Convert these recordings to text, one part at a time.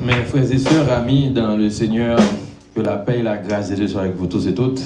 Mes frères et sœurs, amis dans le Seigneur, que la paix et la grâce de Dieu soient avec vous tous et toutes.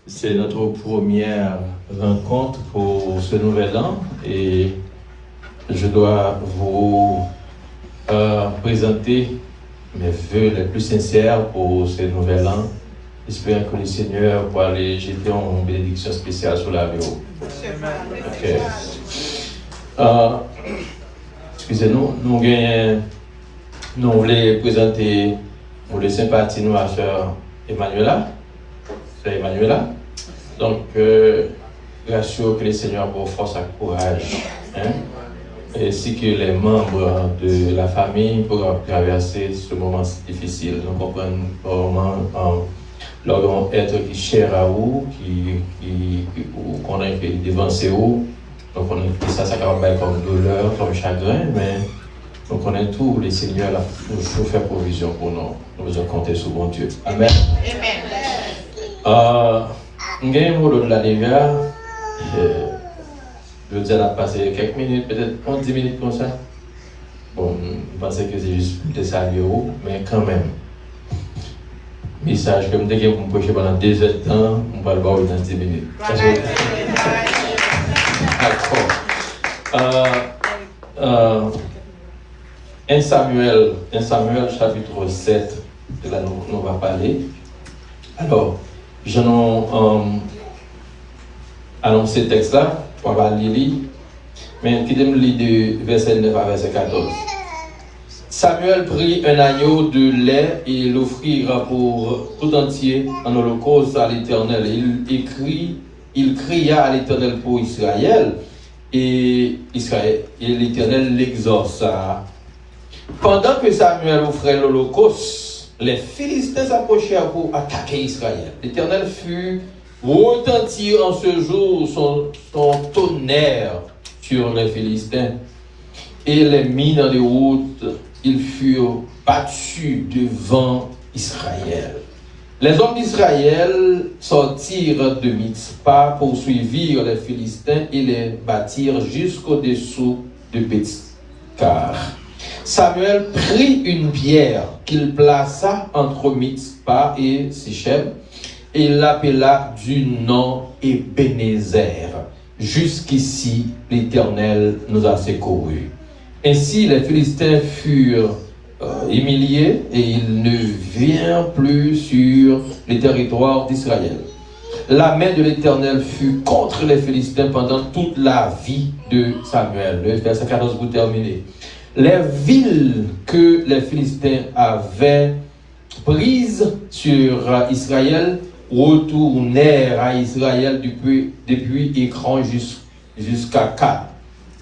C'est notre première rencontre pour ce nouvel an et je dois vous présenter mes vœux les plus sincères pour ce nouvel an. J'espère que le Seigneur pourra aller jeter une bénédiction spéciale sur la vie. Okay. Excusez-nous, nous voulons présenter pour le sympathie nous à sœur Emmanuela. Sœur Emmanuela. Donc, grâce que le Seigneur pour force et courage, ainsi que les membres de la famille pour traverser ce moment difficile. Nous comprenons vraiment leur être qui est cher à vous, qu'on a devancé vous. Donc on a ça capable comme douleur, comme chagrin, mais nous connaissons tout, le Seigneur a toujours fait provision pour nous. Nous devons compter sur bon Dieu. Amen. Nous avons un mot de la Lévia. Je veux dire, on a passé quelques minutes, peut-être 10 minutes comme ça. Bon, je pensais que c'est juste pour te saluer, mais quand même. Message que je me pour me prêcher pendant 2 heures de temps, on va le voir dans 10 minutes. D'accord. 1 Samuel chapitre 7, de là nous va parler. Alors, je n'ai annoncé ce texte-là, on va lire, mais qui me lit de verset 9 à verset 14. Samuel prit un agneau de lait et l'offrit pour tout entier en holocauste à l'Éternel. Il cria à l'Éternel pour Israël et l'Éternel l'exauça. Pendant que Samuel offrait l'holocauste, les Philistins s'approchèrent pour attaquer Israël. L'Éternel fut retenti en ce jour son tonnerre sur les Philistins et les mit dans les routes. Ils furent battus devant Israël. Les hommes d'Israël sortirent de Mitzpah, poursuivirent les Philistins et les battirent jusqu'au-dessous de Beth-Car. Samuel prit une pierre qu'il plaça entre Mitzpah et Sichem et l'appela du nom Ebenezer. Jusqu'ici, l'Éternel nous a secourus. Ainsi, les Philistins furent humiliés et ils ne vinrent plus sur les territoires d'Israël. La main de l'Éternel fut contre les Philistins pendant toute la vie de Samuel. Le verset 14 pour terminer. Les villes que les Philistins avaient prises sur Israël retournèrent à Israël depuis Écran jusqu'à Kat.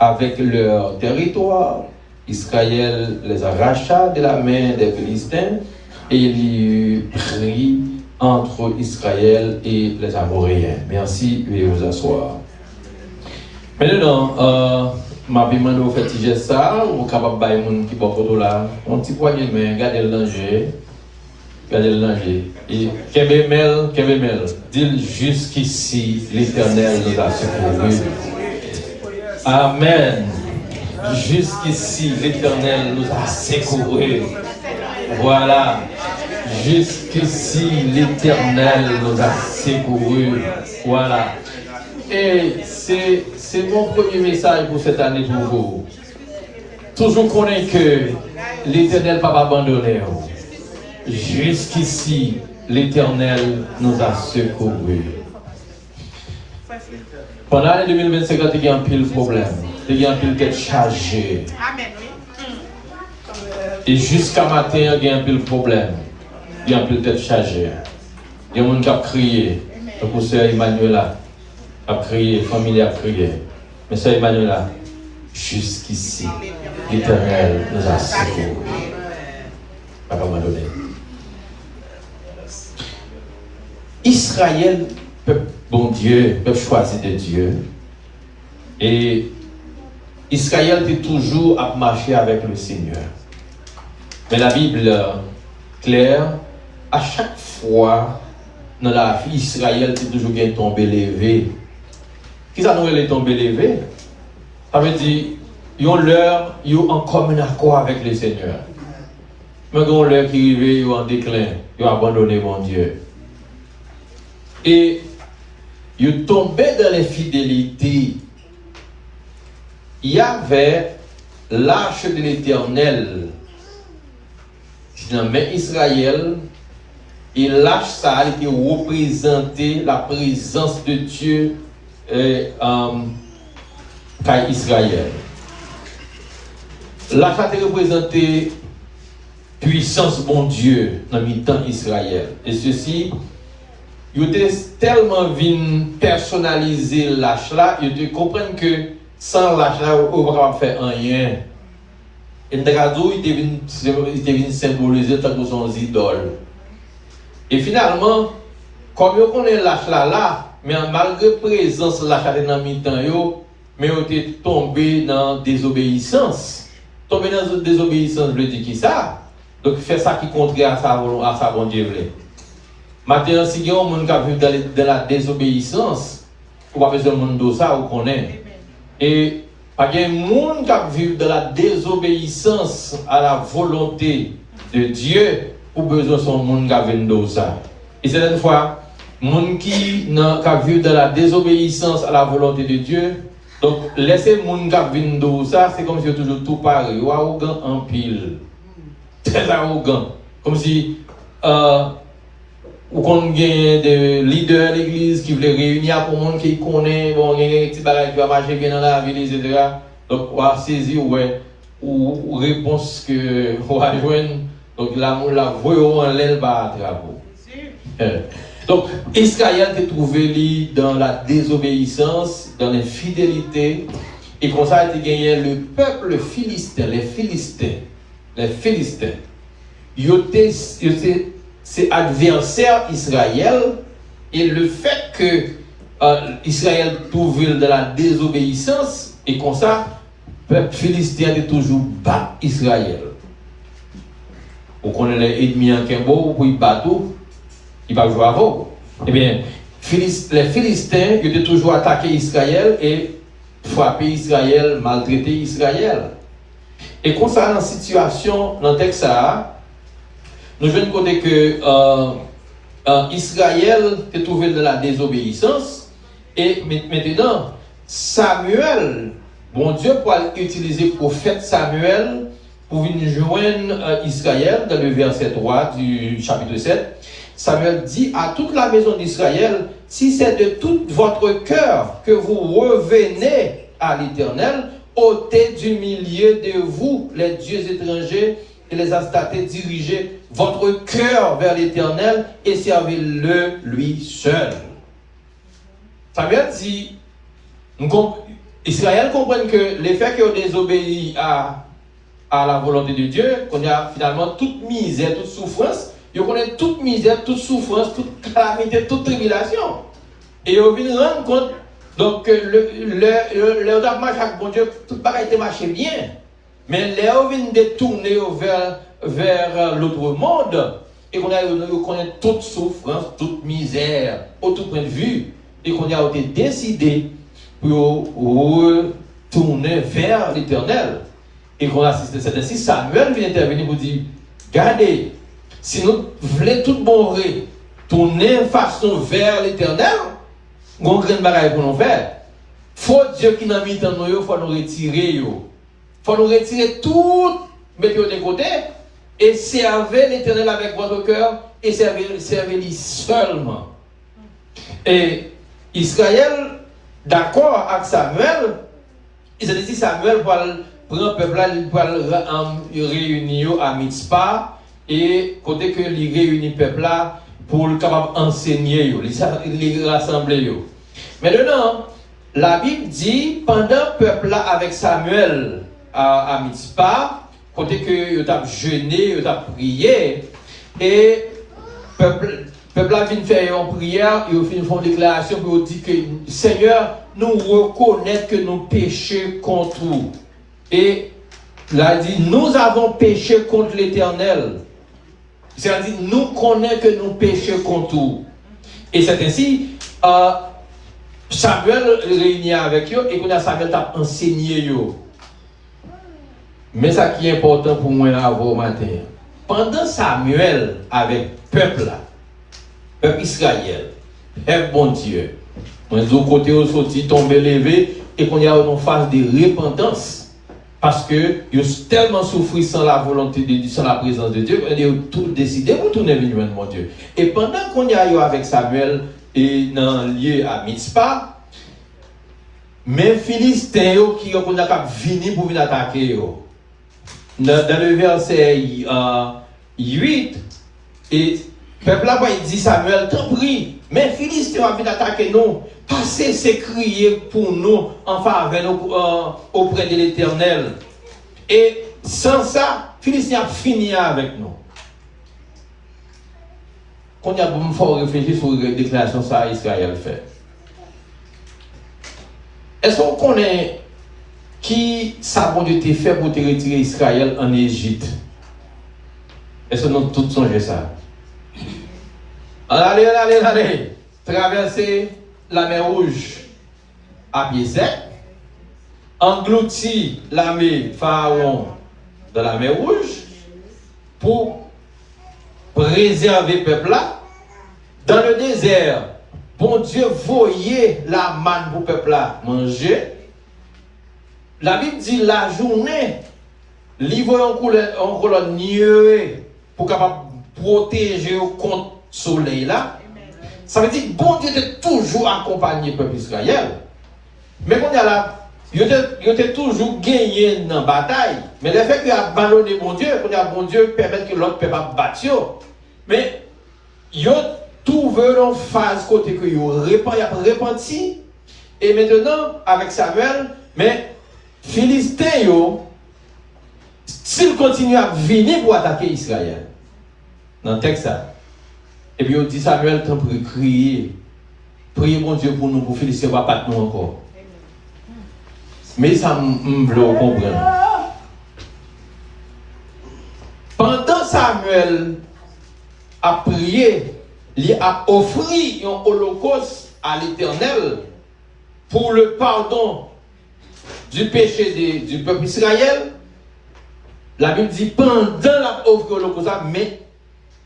Avec leur territoire, Israël les arracha de la main des Philistins et il y eut pris entre Israël et les Amoréens. Merci, veuillez vous asseoir. Maintenant, ma vie m'a fait ça, ou capable de faire des gens qui sont photo là, un petit poignet de main, regardez le danger. Regardez le danger. Et Kebemel, dit jusqu'ici, l'Éternel nous a secourus. Amen. Jusqu'ici, l'Éternel nous a secourus. Voilà. Jusqu'ici, l'Éternel nous a secourus. Voilà. Et c'est mon premier message pour cette année pour vous. Toujours connaître que l'Éternel ne va pas abandonner. Jusqu'ici, l'Éternel nous a secourus. Pendant l'année 2025, il y a un pile problème. Il y a un pile tête chargée. Et jusqu'à matin, il y a un pile problème. Il y a un pile tête chargée. Il y a un monde qui a crié. Le professeur Emmanuela a crié, la famille a crié. Mais sœur Emmanuela, jusqu'ici, l'Éternel nous a secourus. Papa m'a donné. Israël, peuple bon Dieu, peuple choisi de Dieu. Et Israël était toujours à marcher avec le Seigneur. Mais la Bible claire, à chaque fois, dans la vie Israël, c'est toujours bien tombé levé. Qui ça nous est tombé levé? Ça veut dire, ils ont l'heure, ils ont en commun accord avec le Seigneur. Mais ils ont l'heure qui arrive, ils ont en déclin, ils ont abandonné mon Dieu. Et ils ont tombé dans l'infidélité. Il y avait l'arche de l'Éternel dans la main Israël, et l'arche ça a été représenté la présence de Dieu par Israël. L'arche a été représenté puissance bon Dieu dans le temps Israël. Et ceci, ils ont tellement venu personnaliser l'arche là, ils comprennent que sans l'arche là, on ne peut pas faire rien. Et il était venu symboliser tant que son idole. Et finalement, comme on connaît l'arche là, mais malgré la présence de l'arche dans le temps, mais on était tombé dans la désobéissance. Tomber dans la désobéissance veut dire qui ça? Donc faire ça qui contraire à sa bonne Dieu. Maintenant, si il y a un monde qui vit dans la désobéissance, on va besoin de monde de ça, on connaît. Et il y a un monde qui vit dans la désobéissance à la volonté de Dieu, ou besoin de son monde qui vit dans ça. Et c'est une fois, le monde qui vit dans la désobéissance à la volonté de Dieu, donc laissez le monde qui vit dans ça, c'est comme si toujours tout pareil, ou arrogant en pile. Très arrogant. Comme si ou qu'on gagne des leaders de l'église qui veulent réunir pour le monde qui connaît, bon, il y a des petits bagages qui vont marcher bien dans la ville, etc. Donc, on va saisir, ouais, ou réponse que on va joindre. Donc, la voyons en l'aile bas à travaux. Donc, Israël s'est trouvé dans la désobéissance, dans l'infidélité, et comme ça a été gagné le peuple philistin, les Philistins. Ils étaient c'est adversaire Israël, et le fait que Israël trouve dans la désobéissance, et comme ça, le peuple philistin est toujours battre Israël. Vous connaissez les ennemis en Kimbo, pour ils battent, ils ne peuvent pas jouer avant. Eh bien, les Philistins étaient toujours attaqué Israël et frappé Israël, maltraité Israël. Et comme ça, dans la situation, dans le texte, nous venons de côté que Israël s'est trouvé dans la désobéissance, et maintenant, Samuel, bon Dieu pour utiliser le prophète Samuel pour venir joindre Israël dans le verset 3 du chapitre 7. Samuel dit à toute la maison d'Israël, si c'est de tout votre cœur que vous revenez à l'Éternel, ôtez du milieu de vous les dieux étrangers et les astatés, dirigez votre cœur vers l'Éternel et servez-le lui seul. Samuel dit, Israël comprend que l'effet qu'ils ont désobéi à la volonté de Dieu, qu'on a finalement toute misère, toute souffrance, ils connaissent toute misère, toute souffrance, toute calamité, toute tribulation. Et ils viennent rendre compte donc le marché avec bon Dieu, tout pas été marché bien. Mais les gens viennent détourner vers l'autre monde, et qu'on connaît toute souffrance, toute misère, au tout point de vue, et qu'on a été décidé pour retourner vers l'Éternel. Et qu'on a assisté, c'est ainsi Samuel vient intervenir pour dire, regardez, si nous voulons tout bon tourner façon vers l'Éternel, nous avons un grand bagage pour nous faire. Faut Dieu qui n'a mis dans nous, il faut nous retirer. Il faut nous retirer tout, mettre de côté, et servir l'Éternel avec votre cœur, et servir lui seulement. Et Israël, d'accord avec Samuel, il s'est dit Samuel pour prendre le peuple là, pour le réunir à Mitzpah, et côté que il réunit le peuple là pour le capable enseigner, les rassembler. Maintenant, la Bible dit, pendant le peuple là avec Samuel à Mitzpah, côté que il a jeûné, il a prié, et le peuple là vient faire une prière, ils font une déclaration pour dire que Seigneur, nous reconnaissons que nous péchons contre vous. Et là, il dit, nous avons péché contre l'Éternel. C'est-à-dire, nous connaissons que nous péchons contre vous. Et c'est ainsi, Samuel réunit avec eux, et qu'on a Samuel t'a enseigné eux. Mais ça qui est important pour moi là au matin, pendant Samuel avec peuple là, peuple Israël, peuple bon Dieu, on est au côté où sorti tomber levé et qu'on y a une phase de repentance. Parce que ils ont tellement souffert sans la volonté de Dieu, sans la présence de Dieu, ils ont tout décidé pour tourner vers mon Dieu. Et pendant qu'on y a eu avec Samuel et dans le lieu à Mitzpah, même Philistins qui ont venu pour venir attaquer. Dans le verset 8, et le peuple a dit Samuel, t'en prie, mais Philistins ont venir attaquer nous. Passez, c'est crier pour nous en faveur auprès de l'Éternel. Et sans ça, Philistins a fini avec nous. Quand il y a beaucoup de réfléchir sur la déclaration que Israël fait. Est-ce qu'on connaît qui ça bon Dieu t'a fait pour te retirer Israël en Égypte? Est-ce que nous tous songez ça? Allez. Traverser la mer Rouge à pied sec, englouti l'armée Pharaon dans la mer Rouge pour préserver le peuple là. Dans le désert, bon Dieu voyait la manne pour le peuple là manger. La Bible dit la journée, il voyait en colonne nuée pour capable protéger contre le soleil là. Ça veut dire que bon Dieu était toujours accompagné le peuple Israël. Mais quand il y a là, il était toujours gagné dans la bataille. Mais le fait qu'il a abandonné bon Dieu, quand il y a bon Dieu, permet que l'autre peut pas battre. Mais il a trouvé une phase côté que il a repenti. Et maintenant, avec Samuel, mais Philistins, s'ils continuent à venir pour attaquer Israël, dans le texte, et puis on dit Samuel, t'en prie, crier. Priez mon Dieu pour nous, pour Philistins, va pas nous encore. Mais ça me veut comprendre. Pendant Samuel a prié, il a offert un holocauste à l'Éternel pour le pardon du péché du peuple Israël. La Bible dit pendant la offre de l'holocauste, mais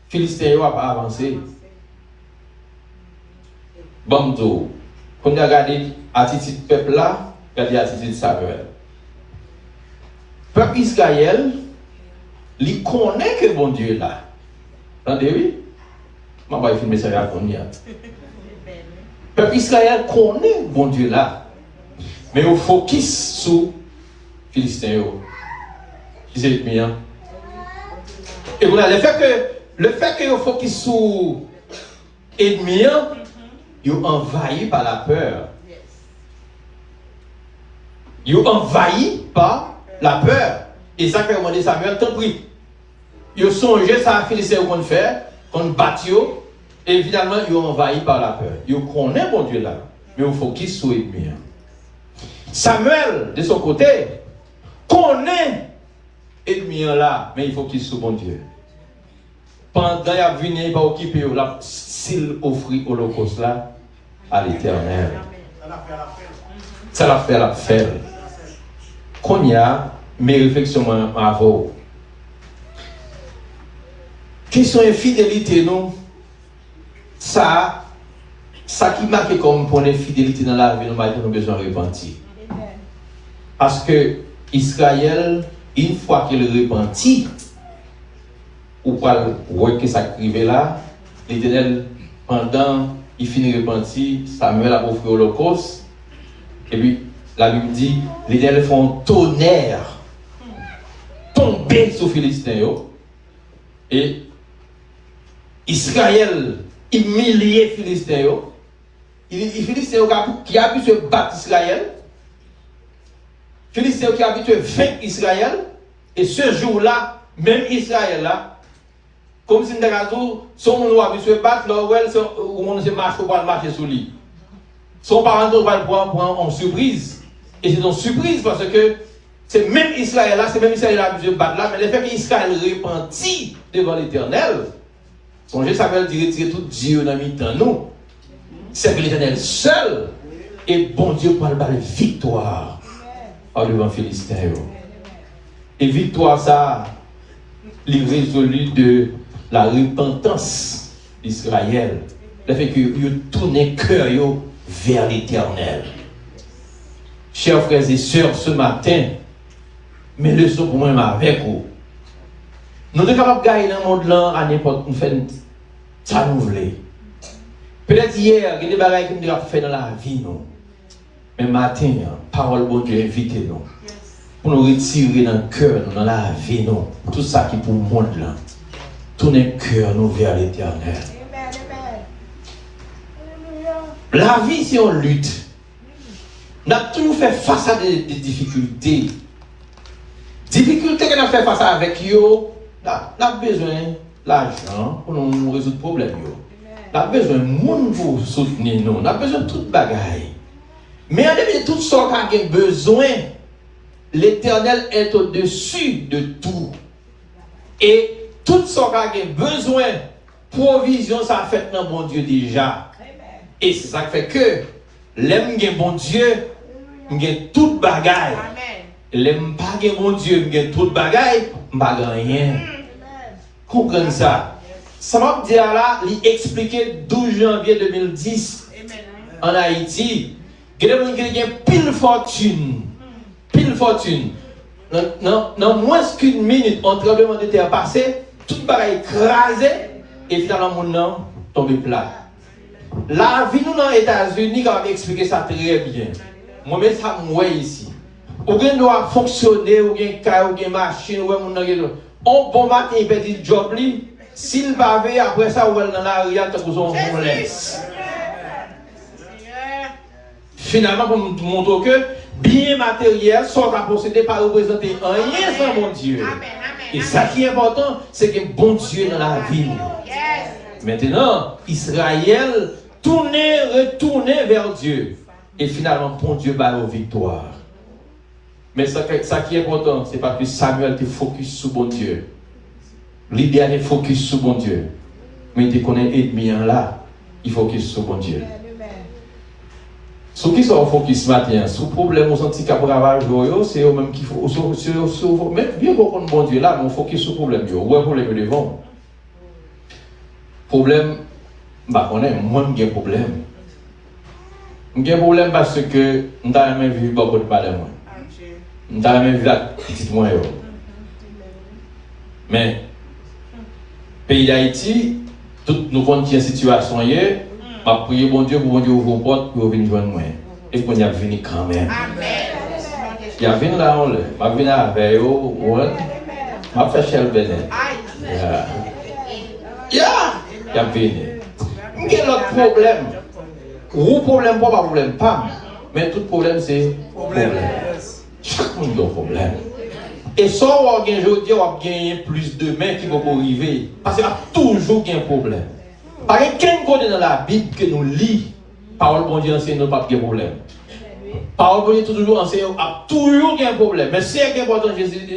Philistins n'a pas avancé. Bon, quand on a regardé l'attitude du peuple là, regardez l'attitude de Samuel. Le peuple Israël, il connaît que bon Dieu est là. Entendez-vous? Je vais filmer ça à Konya. Le peuple Israël connaît bon Dieu là. Mais il focus sur Philistins. Qui c'est le mien? Et voilà, le fait que vous focus sur l'ennemi, vous envahi par la peur. Vous envahi par la peur. Et ça fait demander Samuel, tant pis. Vous songez ça à Philistins qu'on fait, qu'on bat, et finalement, vous envahi par la peur. Vous connaissez mon Dieu là, mais vous focus sur l'ennemi. Samuel, de son côté, connaît l'ennemi là, mais il faut qu'il soit bon Dieu. Pendant qu'il a venu, il va occuper s'il offre l'holocauste là à l'Éternel. Ça l'a fait la faire. Quand il y a mes réflexions avant. Question infidélité, non? Ça qui marque comme pour l'infidélité dans la vie, nous avons besoin de repentir. Parce que Israël, une fois qu'il repentit, ou pas que ça arrive là, l'Éternel, pendant il finit de repentir, Samuel a offert l'holocauste, et puis la Bible dit, l'Éternel fait un tonnerre tomber sur Philistins, et Israël humilié Philistins, Philistins qui a pu se battre Israël, Philistins qui a pu se vaincre Israël, et ce jour-là, même Israël là, comme si son monde a pu se battre, là où on se marche pour marcher sur lui. Son parent va le prendre en surprise. Et c'est une surprise parce que c'est même Israël là, c'est même Israël là qui se battre là, mais le fait qu'Israël repentit devant l'Éternel, songez, ça veut dire retirer tout Dieu dans mi-temps nous. C'est que l'Éternel seul et bon Dieu pour le victoire en devant Philistins. Et victoire, ça, il résolu de la repentance d'Israël. Le fait que ils tournent cœur vers l'Éternel. Chers frères et sœurs, ce matin, mes leçons pour moi avec vous. Nous sommes capables de gagner dans le monde là à n'importe où, ça nous voulons. Peut-être hier, il y a des bagages que nous avons fait dans la vie, non. Mais matin, parole bon Dieu invite nous. Pour nous retirer dans le cœur, dans la vie, non. Tout ça qui pour le monde là. Tourner le cœur nous vers l'Éternel. La vie, c'est une lutte. Nous avons toujours fait face à des difficultés. Difficultés que nous avons fait face avec eux, nous avons besoin d'argent pour nous résoudre le problème. Nous avons besoin de monde pour soutenir nous. Nous avons besoin de toute bagaille. Mais en début de tout ce qu'on a besoin, l'Éternel est au-dessus de tout. Et tout ce qu'on a besoin, provision, ça fait dans bon Dieu déjà. Et c'est ça qui fait que l'aime bon Dieu, j'ai toute bagaille. L'aime pas bon Dieu, j'ai toute bagaille, pas rien. Comprenez ça? Ça m'a dit là, il expliqué 12 janvier 2010 en Haïti. Il y a des gens qui ont pile fortune. Pile fortune. Dans moins qu'une minute, un tremblement de terre passé, tout pareil écrasé, et finalement, mon nom tombé plat. La vie nous dans les États-Unis, quand on expliqué ça très bien. Moi-même, ça moi ici. Ou bien doit fonctionner, ou bien car, ou bien machine, ou bien on bon matin, il perd le job, s'il va veiller après ça, ou dans la rue, il on laisse. Finalement, pour nous montrer que bien matériel sont à posséder par représenter rien sans mon Dieu. Et ça qui est important, c'est que bon Dieu dans la vie. Maintenant, Israël retournait vers Dieu. Et finalement, bon Dieu bat aux victoires. Mais ça qui est important, c'est pas que Samuel te focus sur bon Dieu. L'idéal est focus sur bon Dieu. Mais tu connais ennemi là, il focus sur bon Dieu. Sur qui sont focus ce matin? Sur le problème au senti qu'à travail, c'est eux-mêmes qui font. Même bien qu'on connaît bon Dieu là, on focus sur le problème. Où est le problème devant? Problème, bah, on est, moi, j'ai un problème. J'ai un problème parce que je n'ai jamais vu beaucoup de parler. Je n'ai jamais vu la petite moi. Mais, pays d'Haïti, tout nous connaissons une situation hier. Je prie bon Dieu pour bon Dieu ouvre une porte pour venir joindre moi. Et pour y venir quand même. Il y a venu là, je vais venir avec eux, je vais faire chez le Bénin. Il y a venu. Il y a l'autre problème. Gros problème, pas problème, pas. Mais tout problème, c'est problème. Chaque monde a un problème. Et ça, on va gagner plus de mains qui vont arriver. Parce qu'il y a toujours un problème. Par exemple, côté dans la Bible que nous lisons, parole bon Dieu enseigne, nous pas de problème. Parole bon Dieu toujours enseigne, a toujours un problème. Mais c'est important,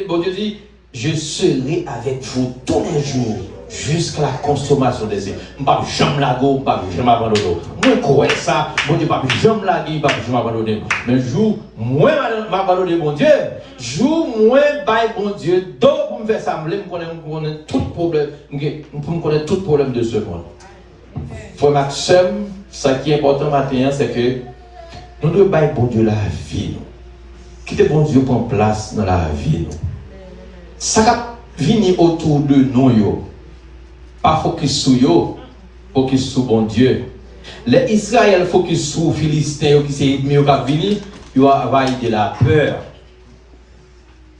bon Dieu dit, je serai avec vous tous les jours jusqu'à la consommation des œufs. Je ne vais pas jamais laguer, je ne vais pas jamais abandonner. Moi, crois ça, bon Dieu, je ne vais pas jamais laguer, je ne vais pas jamais abandonner. Mais jour, moi, je vais abandonner mon Dieu. Jour, moi, je bon Dieu. Donc, pour me faire ça, je connais tout problème. Pour me connaître tout problème de ce monde. Pour Maxime, ce qui est important maintenant, c'est que nous devons bailler bon Dieu la vie. Quitter bon Dieu prendre place dans la vie. Ça va venir autour de nous. Pas focus sur eux, focus sur bon Dieu. Les Israël focus sur les Philistins qui sont ennemis qui vont venir, ils vont avoir de la peur.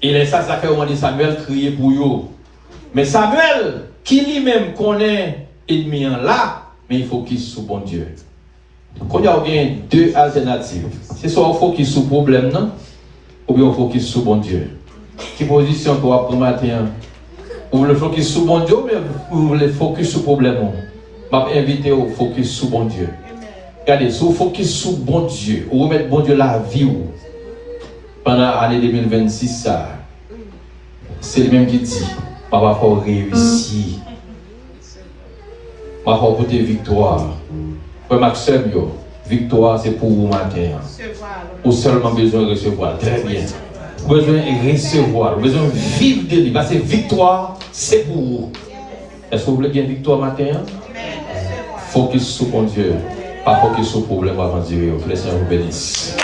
Et ça fait au moment de Samuel crier pour eux. Mais Samuel, qui lui-même connaît ennemi là, mais il focus sur bon Dieu. Quand il y a deux alternatives, c'est soit on focus sur le problème, non? Ou bien on focus sur bon Dieu. Quelle position pour après matin? Vous voulez focus sur bon Dieu ou bien vous voulez focus sur le problème? Je vais inviter au focus sur bon Dieu. Regardez, si vous focus sur bon Dieu, ou remettre bon Dieu la vie pendant l'année 2026, c'est le même qui dit, on va faire réussir. On va faire porter victoire. Pour Maxime, victoire c'est pour vous matin. Ou seulement besoin de recevoir. Très bien. Vous avez besoin de recevoir, vous avez besoin de vivre de lui. Parce que victoire, c'est pour vous. Est-ce que vous voulez gagner victoire matin? Focus sur mon Dieu. Pas focus sur le problème avant de dire. Que le Seigneur vous bénisse.